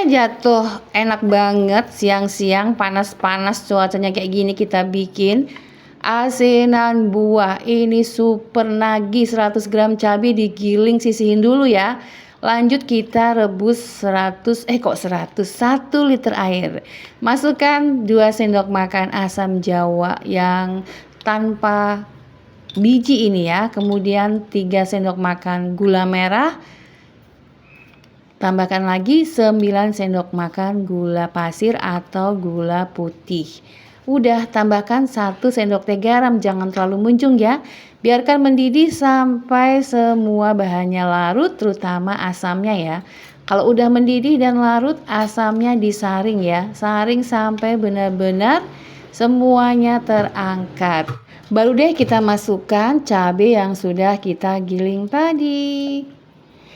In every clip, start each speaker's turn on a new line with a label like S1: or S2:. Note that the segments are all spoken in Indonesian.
S1: Jatuh, enak banget siang-siang panas-panas cuacanya kayak gini kita bikin asinan buah. Ini super nagih, 100 gram cabai digiling, sisihin dulu ya. Lanjut kita rebus 1 liter air. Masukkan 2 sendok makan asam jawa yang tanpa biji ini ya. Kemudian 3 sendok makan gula merah. Tambahkan lagi 9 sendok makan gula pasir atau gula putih. Udah, tambahkan 1 sendok teh garam, jangan terlalu munjung ya. Biarkan mendidih sampai semua bahannya larut, terutama asamnya ya. Kalau udah mendidih dan larut, asamnya disaring ya. Saring sampai benar-benar semuanya terangkat. Baru deh kita masukkan cabai yang sudah kita giling tadi.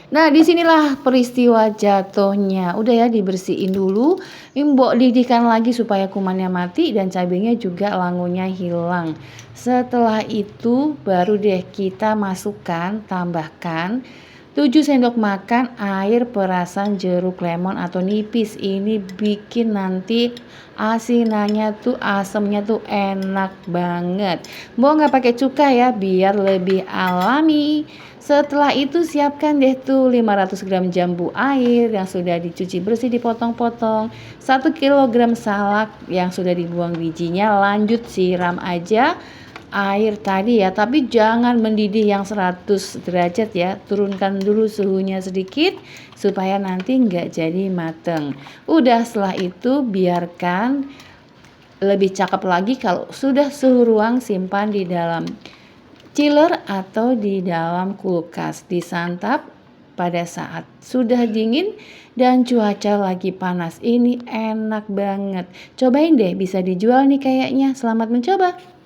S1: Nah, disinilah peristiwa jatuhnya. Udah ya, dibersihin dulu. Mbok didihkan lagi supaya kumannya mati dan cabenya juga langunya hilang. Setelah itu baru deh kita masukkan, tambahkan 7 sendok makan air perasan jeruk lemon atau nipis. Ini bikin nanti asinannya tuh, asemnya tuh enak banget. Mbok nggak pakai cuka ya, biar lebih alami. Setelah itu siapkan deh tuh 500 gram jambu air yang sudah dicuci bersih, dipotong-potong. 1 kilogram salak yang sudah dibuang bijinya. Lanjut siram aja air tadi ya, tapi jangan mendidih yang 100 derajat ya. Turunkan dulu suhunya sedikit supaya nanti nggak jadi mateng. Udah, setelah itu biarkan. Lebih cakep lagi kalau sudah suhu ruang, simpan di dalam chiller atau di dalam kulkas. Disantap pada saat sudah dingin dan cuaca lagi panas. Ini enak banget. Cobain deh, bisa dijual nih kayaknya. Selamat mencoba.